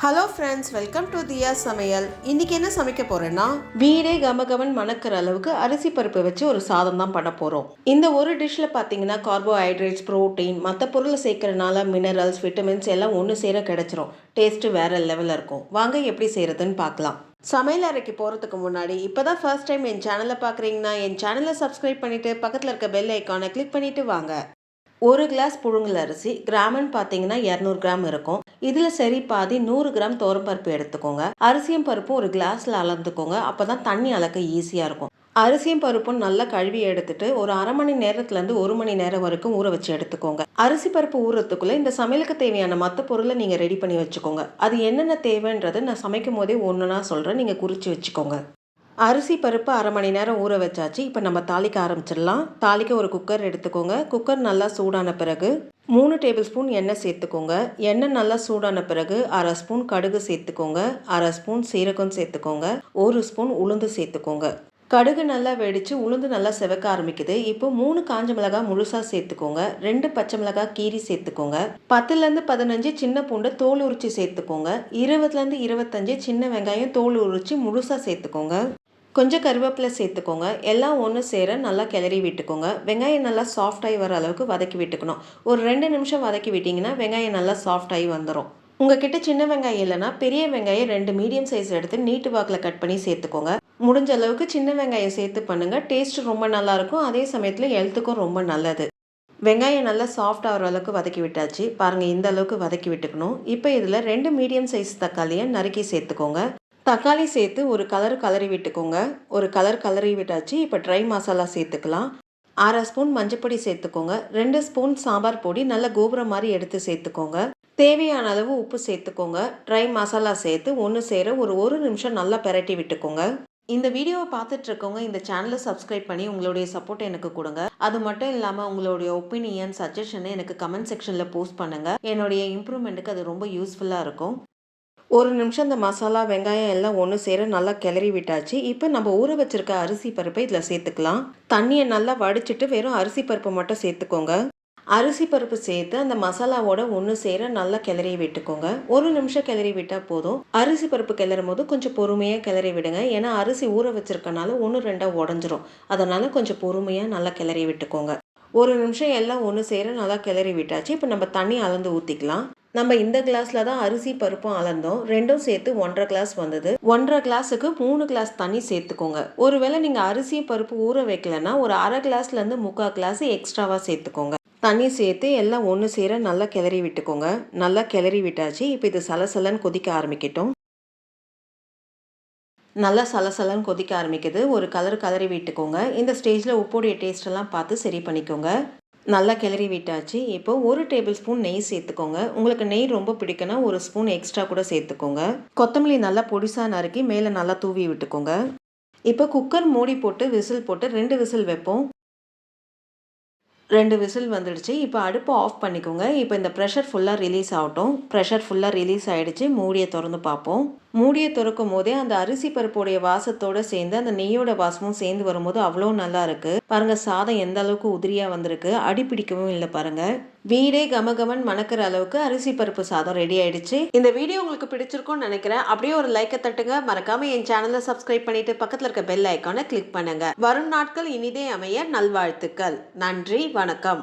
Hello friends, welcome to தியா சமையல். இன்றைக்கி என்ன சமைக்க போகிறேன்னா, வீடே கமகமன் மணக்கிற அளவுக்கு அரிசி பருப்பு வச்சு ஒரு சாதம் தான் பண்ண போகிறோம். இந்த ஒரு டிஷ்ஷில் பார்த்தீங்கன்னா கார்போஹைட்ரேட்ஸ், ப்ரோட்டீன், மற்ற பொருளை சேர்க்கறனால மினரல்ஸ், விட்டமின்ஸ் எல்லாம் ஒன்று சேர கிடச்சிரும். டேஸ்ட்டு வேறு லெவலில் இருக்கும். வாங்க எப்படி செய்கிறதுன்னு பார்க்கலாம். சமையல் அறைக்கு போகிறதுக்கு முன்னாடி இப்போ தான் ஃபர்ஸ்ட் டைம் என் சேனலை பார்க்குறீங்கன்னா என் சேனலை சப்ஸ்கிரைப் பண்ணிவிட்டு பக்கத்தில் இருக்க பெல் ஐக்கானை கிளிக் பண்ணிவிட்டு வாங்க. ஒரு கிளாஸ் புழுங்கல் அரிசி கிராம்னு பார்த்தீங்கன்னா 200 கிராம் இருக்கும். இதில் சரி பாதி 100 கிராம் துவரம்பருப்பு எடுத்துக்கோங்க. அரிசியும் பருப்பும் ஒரு கிளாஸில் அளந்துக்கோங்க. அப்போ தான் தண்ணி அளக்க ஈஸியாக இருக்கும். அரிசியும் பருப்பும் நல்லா கழுவி எடுத்துட்டு ஒரு அரை மணி நேரத்துலேருந்து 1 மணி நேரம் வரைக்கும் ஊற வச்சு எடுத்துக்கோங்க. அரிசி பருப்பு ஊறத்துக்குள்ளே இந்த சமையலுக்கு தேவையான மற்ற பொருளை நீங்கள் ரெடி பண்ணி வச்சுக்கோங்க. அது என்னென்ன தேவைன்றது நான் சமைக்கும் போதே ஒன்றுனா சொல்கிறேன், நீங்கள் குறித்து வச்சுக்கோங்க. அரிசி பருப்பு அரை மணி நேரம் ஊற வச்சாச்சு. இப்போ நம்ம தாளிக்க ஆரம்பிச்சிடலாம். தாளிக்க ஒரு குக்கர் எடுத்துக்கோங்க. குக்கர் நல்லா சூடான பிறகு 3 டேபிள் ஸ்பூன் எண்ணெய் சேர்த்துக்கோங்க. எண்ணெய் நல்லா சூடான பிறகு அரை ஸ்பூன் கடுகு சேர்த்துக்கோங்க. அரை ஸ்பூன் சீரகம் சேர்த்துக்கோங்க. 1 ஸ்பூன் உளுந்து சேர்த்துக்கோங்க. கடுகு நல்லா வெடித்து உளுந்து நல்லா செவக்க ஆரம்பிக்குது. இப்போ 3 காஞ்ச மிளகாய் முழுசாக சேர்த்துக்கோங்க. 2 பச்சை மிளகாய் கீரி சேர்த்துக்கோங்க. 10லேருந்து 15 சின்ன பூண்டு தோல் உரித்து சேர்த்துக்கோங்க. 20லேருந்து 25 சின்ன வெங்காயம் தோல் உரித்து முழுசாக சேர்த்துக்கோங்க. கொஞ்சம் கருவேப்பிலை சேர்த்துக்கோங்க. எல்லாம் ஒன்று சேர நல்லா கிளறி விட்டுக்கோங்க. வெங்காயம் நல்லா சாஃப்டாகி வர அளவுக்கு வதக்கி விட்டுக்கணும். ஒரு 2 நிமிஷம் வதக்கி விட்டிங்கன்னா வெங்காயம் நல்லா சாஃப்டாகி வந்துடும். உங்ககிட்ட சின்ன வெங்காயம் இல்லைன்னா பெரிய வெங்காயம் 2 மீடியம் சைஸ் எடுத்து நீட்டு வாக்கில் கட் பண்ணி சேர்த்துக்கோங்க. முடிஞ்ச அளவுக்கு சின்ன வெங்காயம் சேர்த்து பண்ணுங்கள். டேஸ்ட் ரொம்ப நல்லாயிருக்கும். அதே சமயத்தில் ஹெல்த்துக்கும் ரொம்ப நல்லது. வெங்காயம் நல்லா சாஃப்ட் ஆகிற அளவுக்கு வதக்கி விட்டாச்சு. பாருங்கள், இந்த அளவுக்கு வதக்கி விட்டுக்கணும். இப்போ இதில் 2 மீடியம் சைஸ் தக்காளியை நறுக்கி சேர்த்துக்கோங்க. தக்காளி சேர்த்து ஒரு கலரி விட்டுக்கோங்க. ஒரு கலரி விட்டாச்சு. இப்போ ட்ரை மசாலா சேர்த்துக்கலாம். அரை ஸ்பூன் மஞ்சப்பொடி சேர்த்துக்கோங்க. 2 ஸ்பூன் சாம்பார் பொடி நல்லா கோபுரம் மாதிரி எடுத்து சேர்த்துக்கோங்க. தேவையான அளவு உப்பு சேர்த்துக்கோங்க. ட்ரை மசாலா சேர்த்து ஒன்று சேர ஒரு நிமிஷம் நல்லா பெரட்டி விட்டுக்கோங்க. இந்த வீடியோவை பார்த்துட்டு இருக்கவங்க இந்த சேனலை சப்ஸ்கிரைப் பண்ணி உங்களுடைய சப்போர்ட் எனக்கு கொடுங்க. அது மட்டும் இல்லாமல் உங்களுடைய ஒப்பீனியன், சஜஷனை எனக்கு கமெண்ட் செக்ஷனில் போஸ்ட் பண்ணுங்கள். என்னுடைய இம்ப்ரூவ்மெண்ட்டுக்கு அது ரொம்ப யூஸ்ஃபுல்லாக இருக்கும். ஒரு நிமிஷம் இந்த மசாலா வெங்காயம் எல்லாம் ஒன்று சேர நல்லா கிளறி விட்டாச்சு. இப்போ நம்ம ஊற வச்சிருக்க அரிசி பருப்பை இதில் சேர்த்துக்கலாம். தண்ணியை நல்லா வடிச்சிட்டு வெறும் அரிசி பருப்பை மட்டும் சேர்த்துக்கோங்க. அரிசி பருப்பு சேர்த்து அந்த மசாலாவோட ஒன்று சேர நல்லா கிளறி விட்டுக்கோங்க. ஒரு நிமிஷம் கிளறி விட்டால் போதும். அரிசி பருப்பு கிளறும் போது கொஞ்சம் பொறுமையாக கிளறி விடுங்க. ஏன்னா அரிசி ஊற வச்சிருக்கனால 1-2 உடஞ்சிரும். அதனால் கொஞ்சம் பொறுமையாக நல்லா கிளறி விட்டுக்கோங்க. ஒரு நிமிஷம் எல்லாம் ஒன்று சேர நல்லா கிளறி விட்டாச்சு. இப்போ நம்ம தண்ணி அளந்து ஊற்றிக்கலாம். நம்ம இந்த கிளாஸில் தான் அரிசி பருப்பும் அளந்தோம். ரெண்டும் சேர்த்து 1.5 கிளாஸ் வந்தது. 1.5 கிளாஸுக்கு 3 கிளாஸ் தண்ணி சேர்த்துக்கோங்க. ஒருவேளை நீங்கள் அரிசி பருப்பு ஊற வைக்கலன்னா ஒரு அரை கிளாஸ்லேருந்து 3/4 கிளாஸ் எக்ஸ்ட்ராவாக சேர்த்துக்கோங்க. தண்ணி சேர்த்து எல்லாம் ஒன்று சேர நல்லா கிளறி விட்டுக்கோங்க. நல்லா கிளறி விட்டாச்சு. இப்போ இது சலசலன்னு கொதிக்க ஆரம்பிக்கட்டும். நல்லா சலசலன்னு கொதிக்க ஆரம்பிக்குது. ஒரு கலரி விட்டுக்கோங்க. இந்த ஸ்டேஜில் உப்போடைய டேஸ்ட்டெல்லாம் பார்த்து சரி பண்ணிக்கோங்க. நல்லா கிளறி விட்டாச்சு. இப்போ 1 டேபிள் ஸ்பூன் நெய் சேர்த்துக்கோங்க. உங்களுக்கு நெய் ரொம்ப பிடிக்குன்னா 1 ஸ்பூன் எக்ஸ்ட்ரா கூட சேர்த்துக்கோங்க. கொத்தமல்லி நல்லா பொடிசாக நறுக்கி மேலே நல்லா தூவி விட்டுக்கோங்க. இப்போ குக்கர் மூடி போட்டு விசில் போட்டு 2 விசில் வைப்போம். 2 விசில் வந்துடுச்சு. இப்போ அடுப்பை ஆஃப் பண்ணிக்கோங்க. இப்போ இந்த ப்ரெஷர் ஃபுல்லாக ரிலீஸ் ஆகட்டும். ப்ரெஷர் ஃபுல்லாக ரிலீஸ் ஆகிடுச்சு. மூடியை திறந்து பார்ப்போம். மூடியை திறக்கும் போதே அந்த அரிசி பருப்புடைய வாசத்தோடு சேர்ந்து அந்த நெய்யோட வாசமும் சேர்ந்து வரும்போது அவ்வளோ நல்லா இருக்குது. பாருங்கள், சாதம் எந்த அளவுக்கு உதிரியாக வந்திருக்கு. அடி பிடிக்கவும் இல்லை பாருங்கள். வீடே கமகமன் மணக்கிற அளவுக்கு அரிசி பருப்பு சாதம் ரெடி ஆயிடுச்சு. இந்த வீடியோ உங்களுக்கு பிடிச்சிருக்கும்னு நினைக்கிறேன். அப்படியே ஒரு லைக்கை தட்டுங்க. மறக்காம என் சேனலை சப்ஸ்கிரைப் பண்ணிட்டு பக்கத்தில் இருக்க பெல் ஐக்கானை கிளிக் பண்ணுங்க. வரும் நாட்கள் இனிதே அமைய நல்வாழ்த்துக்கள். நன்றி, வணக்கம்.